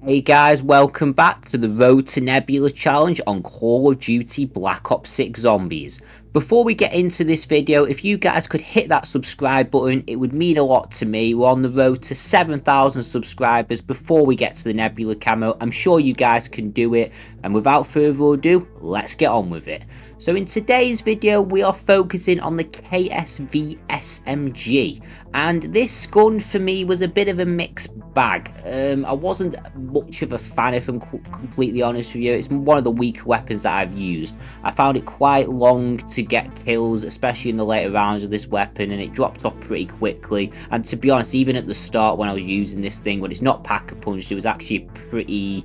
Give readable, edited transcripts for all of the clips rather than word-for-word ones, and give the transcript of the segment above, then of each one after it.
Hey guys, welcome back to the Road to Nebula challenge on Call of Duty Black Ops 6 Zombies. Before we get into this video, if you guys could hit that subscribe button, it would mean a lot to me. We're on the road to 7,000 subscribers before we get to the Nebula camo. I'm sure you guys can do it, and without further ado, let's get on with it. So in today's video, we are focusing on the KSV SMG, and this gun for me was a bit of a mixed bag. I wasn't much of a fan, if I'm completely honest with you. It's one of the weaker weapons that I've used. I found it quite long to get kills, especially in the later rounds of this weapon, and it dropped off pretty quickly. And to be honest, even at the start when I was using this thing, when it's not pack-a-punched, it was actually pretty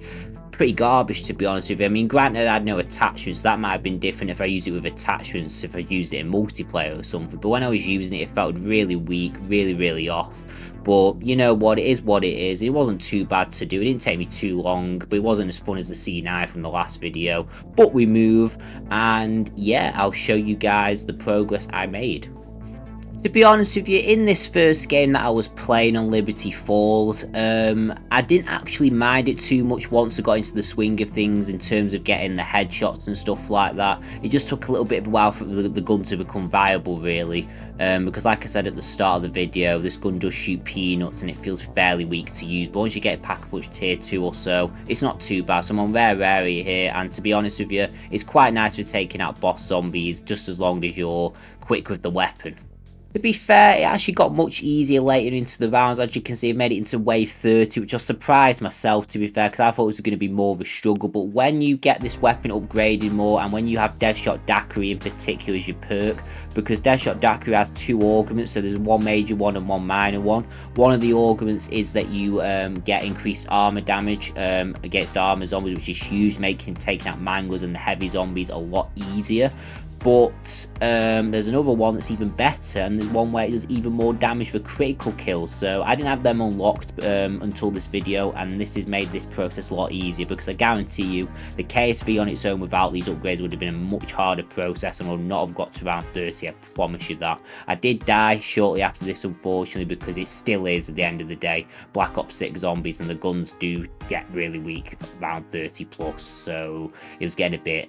garbage, to be honest with you. I mean, granted, I had no attachments. That might have been different if I used it with attachments, if I used it in multiplayer or something. But when I was using it, it felt really weak, really off. But you know what, it is what it is. It wasn't too bad to do. It didn't take me too long, but it wasn't as fun as the C9 from the last video. But we move, and yeah, I'll show you guys the progress I made. To be honest with you, in this first game that I was playing on Liberty Falls, I didn't actually mind it too much once I got into the swing of things in terms of getting the headshots and stuff like that. It just took a little bit of a while for the gun to become viable, really, because like I said at the start of the video, this gun does shoot peanuts and it feels fairly weak to use, but once you get it pack-a-punch tier 2 or so, it's not too bad. So I'm on rare area here, and to be honest with you, it's quite nice for taking out boss zombies, just as long as you're quick with the weapon. To be fair, it actually got much easier later into the rounds. As you can see, I made it into wave 30, which I surprised myself, to be fair, because I thought it was going to be more of a struggle. But when you get this weapon upgraded more, and when you have Deadshot Daiquiri in particular as your perk, because Deadshot Daiquiri has two augments, so there's one major one and one minor one. One of the augments is that you get increased armor damage against armor zombies, which is huge, making taking out mangles and the heavy zombies a lot easier. But there's another one that's even better, and there's one where it does even more damage for critical kills. So I didn't have them unlocked until this video, and this has made this process a lot easier, because I guarantee you the KSV on its own without these upgrades would have been a much harder process and would not have got to round 30, I promise you that. I did die shortly after this, unfortunately, because it still is, at the end of the day, Black Ops 6 Zombies, and the guns do get really weak around 30 plus, so it was getting a bit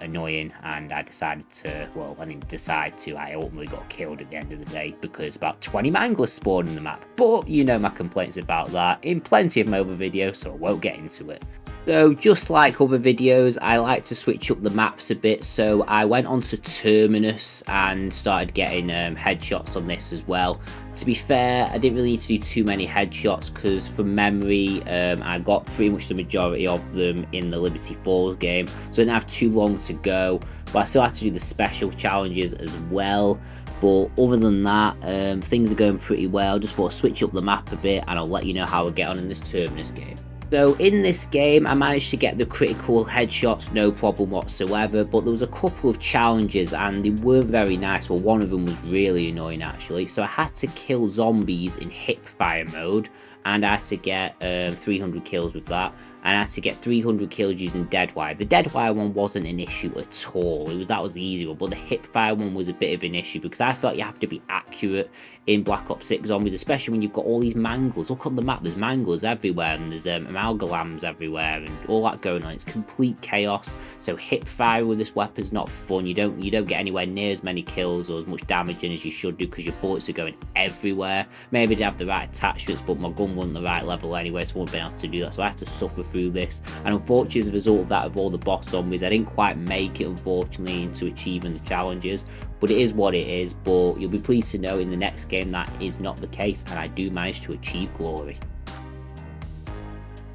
annoying, and I decided to, well, I didn't decide to, I ultimately got killed at the end of the day because about 20 manglers spawned in the map. But you know my complaints about that in plenty of my other videos, so I won't get into it. So just like other videos, I like to switch up the maps a bit, so I went onto Terminus and started getting headshots on this as well. To be fair, I didn't really need to do too many headshots, because from memory I got pretty much the majority of them in the Liberty Falls game, so I didn't have too long to go. But I still had to do the special challenges as well. But other than that, things are going pretty well. Just thought I'd switch up the map a bit, and I'll let you know how I get on in this Terminus game. So in this game, I managed to get the critical headshots, no problem whatsoever, but there was a couple of challenges and they weren't very nice. Well, one of them was really annoying actually. So I had to kill zombies in hip fire mode, and I had to get 300 kills with that. And I had to get 300 kills using Deadwire. The Deadwire one wasn't an issue at all. That was the easy one, but the hipfire one was a bit of an issue, because I felt you have to be accurate in Black Ops 6 Zombies, especially when you've got all these mangles. Look on the map, there's mangles everywhere, and there's amalgams everywhere, and all that going on. It's complete chaos. So hipfire with this weapon's not fun. You don't get anywhere near as many kills or as much damage in as you should do, because your bullets are going everywhere. Maybe they have the right attachments, but my gun wasn't the right level anyway, so I wouldn't be able to do that. So I had to suffer through this, and unfortunately, as a result of that, of all the boss zombies, I didn't quite make it, unfortunately, into achieving the challenges. But it is what it is. But you'll be pleased to know in the next game that is not the case, and I do manage to achieve glory.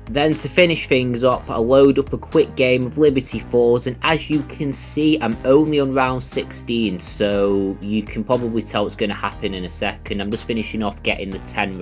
Then to finish things up, I load up a quick game of Liberty Falls, and as you can see, I'm only on round 16, so you can probably tell what's going to happen in a second. I'm just finishing off getting the 10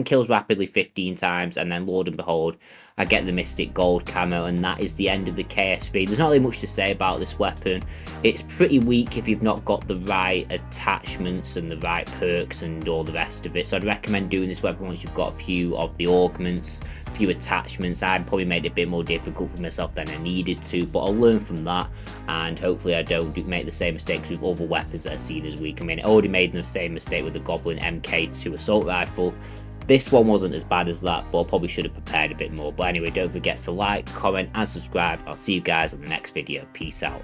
kills rapidly 15 times, and then Lord and behold, I get the Mystic Gold camo, and that is the end of the KSV. There's not really much to say about this weapon. It's pretty weak if you've not got the right attachments and the right perks and all the rest of it. So I'd recommend doing this weapon once you've got a few of the augments, a few attachments. I'd probably made it a bit more difficult for myself than I needed to, but I'll learn from that, and hopefully I don't make the same mistakes with other weapons that I've seen as weak. I mean, I already made the same mistake with the Goblin MK2 assault rifle. This one wasn't as bad as that, but I probably should have prepared a bit more. But anyway, don't forget to like, comment and subscribe. I'll see you guys in the next video. Peace out.